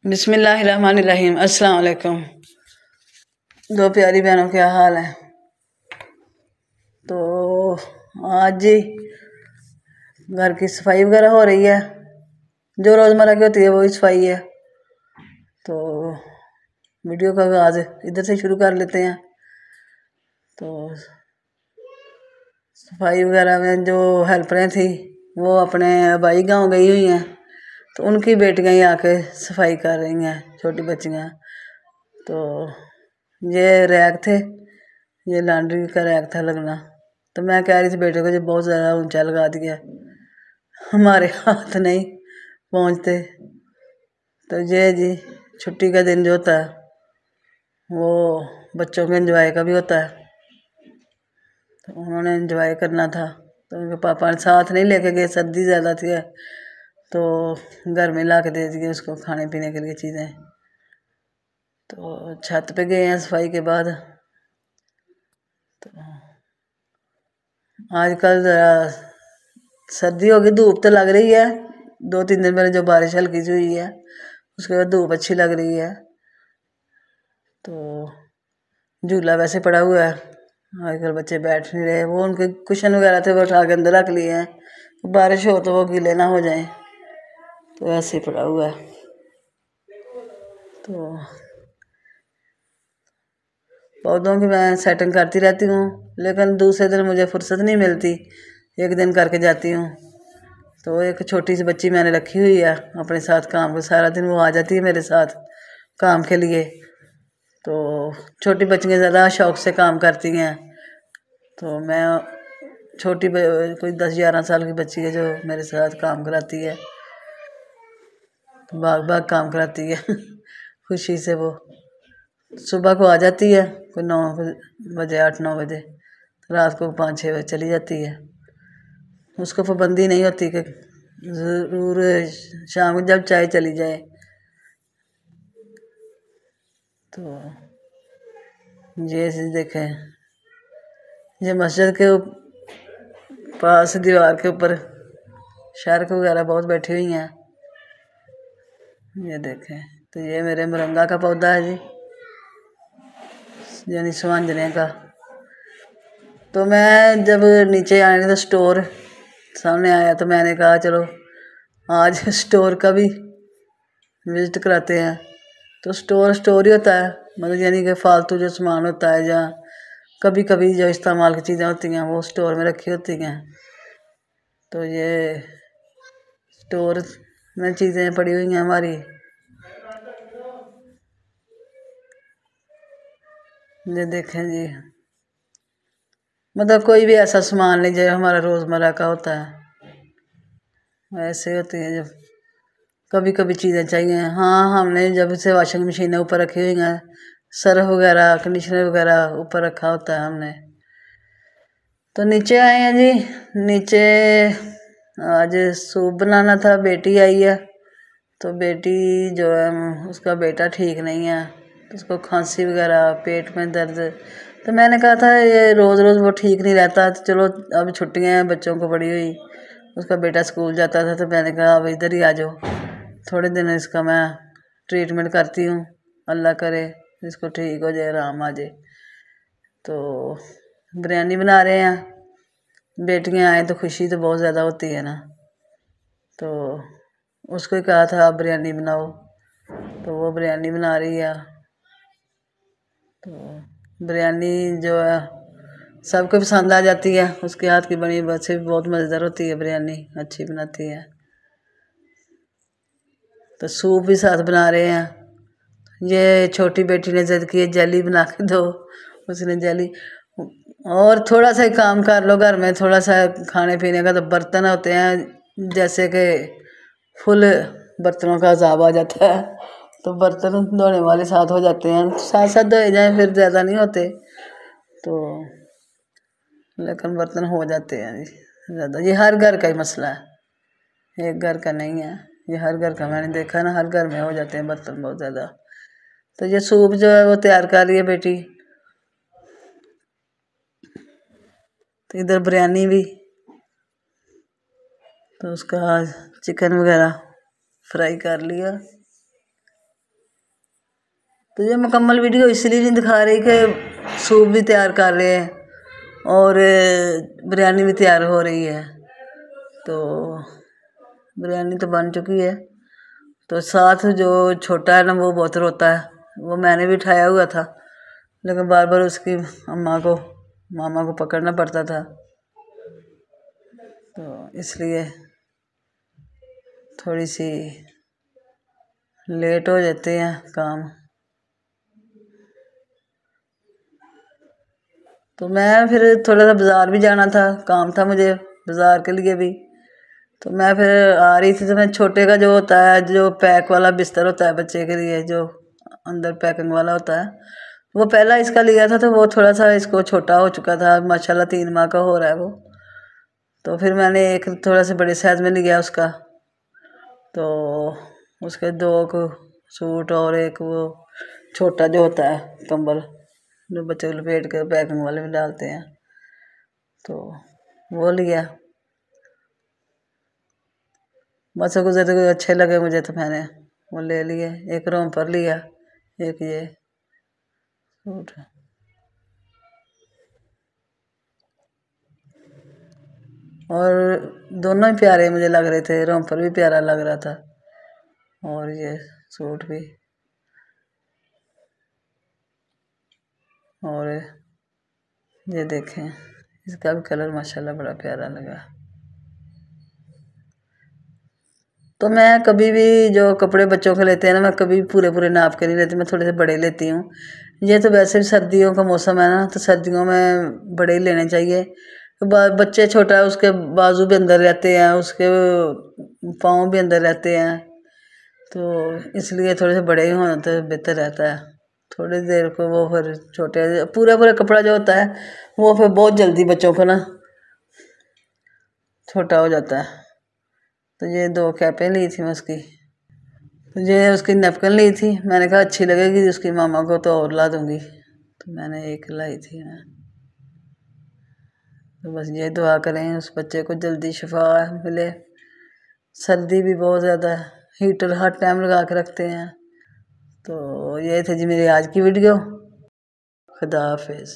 बिस्मिल्लाहिर्रहमानिर्रहीम। अस्सलाम वालेकुम। दो प्यारी बहनों, क्या हाल है? तो आज जी घर की सफाई वगैरह हो रही है, जो रोज़मर्रा की होती है वही सफाई है। तो वीडियो का आगाज़ इधर से शुरू कर लेते हैं। तो सफाई वगैरह में जो हेल्परें थी वो अपने आबाई गांव गई हुई हैं, तो उनकी बेटियां ही आके सफाई कर रही हैं, छोटी बच्चियां। तो ये रैक थे, ये लॉन्ड्री का रैक था लगना। तो मैं कह रही थी बेटे को, जो बहुत ज़्यादा ऊंचा लगा दिया, हमारे हाथ नहीं पहुंचते। तो ये जी छुट्टी का दिन जो होता है वो बच्चों के एंजॉय का भी होता है। तो उन्होंने एंजॉय करना था, तो उनके पापा ने साथ नहीं लेके गए, सर्दी ज़्यादा थी, तो घर में ला के दे दिए उसको खाने पीने के लिए चीज़ें। तो छत पे गए हैं सफाई के बाद। तो आजकल ज़रा सर्दी होगी, धूप तो लग रही है। 2-3 दिन पहले जो बारिश हल्की सी हुई है, उसके बाद धूप अच्छी लग रही है। तो झूला वैसे पड़ा हुआ है, आजकल बच्चे बैठ नहीं रहे। वो उनके कुशन वगैरह थे वो उठा के अंदर रख लिए हैं, बारिश हो तो वो गीले ना हो जाएं, तो ऐसे ही पड़ा हुआ है। तो पौधों की मैं सेटिंग करती रहती हूँ, लेकिन दूसरे दिन मुझे फुर्सत नहीं मिलती, एक दिन करके जाती हूँ। तो एक छोटी सी बच्ची मैंने रखी हुई है अपने साथ काम को, सारा दिन वो आ जाती है मेरे साथ काम के लिए। तो छोटी बच्चियाँ ज़्यादा शौक़ से काम करती हैं, तो मैं छोटी कोई 10-11 साल की बच्ची है जो मेरे साथ काम कराती है, भाग भाग काम कराती है खुशी से। वो सुबह को आ जाती है कोई 9 बजे, 8-9 बजे, तो रात को 5-6 बजे चली जाती है। उसको पाबंदी नहीं होती कि ज़रूर शाम को जब चाहे चली जाए। तो ये देखें, ये मस्जिद के पास दीवार के ऊपर शार्क वगैरह बहुत बैठी हुई हैं, ये देखें। तो ये मेरे मोरंगा का पौधा है जी, यानी सुहांजने का। तो मैं जब नीचे आने तो स्टोर सामने आया, तो मैंने कहा चलो आज स्टोर का भी विज़िट कराते हैं। तो स्टोर ही होता है, मतलब यानी कि फालतू जो सामान होता है, या कभी कभी जो इस्तेमाल की चीज़ें होती हैं वो स्टोर में रखी होती हैं। तो ये स्टोर में चीज़ें पड़ी हुई हैं हमारी। ये देखें जी, मतलब कोई भी ऐसा सामान नहीं जो हमारा रोज़मर्रा का होता है, ऐसे होती है जब कभी कभी चीज़ें चाहिए। हाँ, हमने जब से वॉशिंग मशीनें ऊपर रखी हुई हैं, सर्फ वगैरह कंडीशनर वगैरह ऊपर रखा होता है हमने। तो नीचे आए हैं जी, नीचे आज सूप बनाना था, बेटी आई है। तो बेटी जो है, उसका बेटा ठीक नहीं है, उसको खांसी वगैरह, पेट में दर्द। तो मैंने कहा था ये रोज़ रोज़ वो ठीक नहीं रहता, तो चलो अब छुट्टियां हैं बच्चों को पड़ी हुई, उसका बेटा स्कूल जाता था, तो मैंने कहा अब इधर ही आ जाओ, थोड़े दिन इसका मैं ट्रीटमेंट करती हूँ, अल्लाह करे इसको ठीक हो जाए, आराम आ जाए। तो बिरयानी बना रहे हैं, बेटियां आए तो खुशी तो बहुत ज़्यादा होती है ना। तो उसको ही कहा था आप बिरयानी बनाओ, तो वो बिरयानी बना रही है। तो बिरयानी जो है सबको पसंद आ जाती है, उसके हाथ की बनी वैसे भी बहुत मज़ेदार होती है, बिरयानी अच्छी बनाती है। तो सूप भी साथ बना रहे हैं। ये छोटी बेटी ने जिद की है जेली बना के दो, उसने जेली। और थोड़ा सा ही काम कर लो घर में, थोड़ा सा खाने पीने का, तो बर्तन होते हैं जैसे कि फुल बर्तनों का अज़ाब आ जाता है, तो बर्तन धोने वाले साथ हो जाते हैं, साथ साथ धोए जाएं फिर ज़्यादा नहीं होते। तो लेकिन बर्तन हो जाते हैं जी ज़्यादा। ये हर घर का ही मसला है, एक घर का नहीं है, ये हर घर का, मैंने देखा ना, हर घर में हो जाते हैं बर्तन बहुत ज़्यादा। तो ये सूप जो है वो तैयार कर रही है बेटी। तो इधर बिरयानी भी, तो उसका चिकन वगैरह फ्राई कर लिया। तो ये मुकम्मल वीडियो इसलिए नहीं दिखा रही कि सूप भी तैयार कर रहे हैं और बिरयानी भी तैयार हो रही है। तो बिरयानी तो बन चुकी है, तो साथ जो छोटा है ना वो बहुत रोता है। वो मैंने भी उठाया हुआ था, लेकिन बार बार उसकी मामा को पकड़ना पड़ता था, तो इसलिए थोड़ी सी लेट हो जाते हैं काम। तो मैं फिर थोड़ा सा बाज़ार भी जाना था, काम था मुझे बाज़ार के लिए भी। तो मैं फिर आ रही थी, तो मैं छोटे का जो होता है, जो पैक वाला बिस्तर होता है बच्चे के लिए, जो अंदर पैकिंग वाला होता है, वो पहला इसका लिया था। तो वो थोड़ा सा इसको छोटा हो चुका था, माशाल्लाह 3 माह का हो रहा है वो। तो फिर मैंने एक थोड़ा सा बड़े साइज़ में लिया उसका। तो उसके 2 को सूट और एक वो छोटा जो होता है कंबल, जो बच्चे को लपेट के पैकिंग वाले में डालते हैं, तो वो लिया। बस गुजरते हुए अच्छे लगे मुझे, तो मैंने वो ले लिए। एक रोम पर लिया, एक ये सूट। और दोनों ही प्यारे मुझे लग रहे थे, रोम पर भी प्यारा लग रहा था और ये सूट भी। और ये देखें, इसका भी कलर माशाल्लाह बड़ा प्यारा लगा। तो मैं कभी भी जो कपड़े बच्चों के लेते हैं ना, मैं कभी पूरे पूरे नाप के नहीं लेती, मैं थोड़े से बड़े लेती हूँ। ये तो वैसे भी सर्दियों का मौसम है ना, तो सर्दियों में बड़े ही लेने चाहिए। बच्चे छोटा है, उसके बाजू भी अंदर रहते हैं, उसके पाँव भी अंदर रहते हैं, तो इसलिए थोड़े से बड़े ही होना तो बेहतर रहता है। थोड़ी देर को वो फिर छोटे पूरा पूरा कपड़ा जो होता है वो फिर बहुत जल्दी बच्चों को ना छोटा हो जाता है। तो ये 2 कैपें ली थी मैं उसकी। तो ये उसकी नैपकिन ली थी, मैंने कहा अच्छी लगेगी उसकी मामा को तो और ला दूँगी, तो मैंने एक लाई थी मैं। तो बस ये दुआ करें उस बच्चे को जल्दी शिफा मिले। सर्दी भी बहुत ज़्यादा है, हीटर हर टाइम लगा के रखते हैं। तो ये थी जी मेरी आज की वीडियो। खुदा हाफिज़।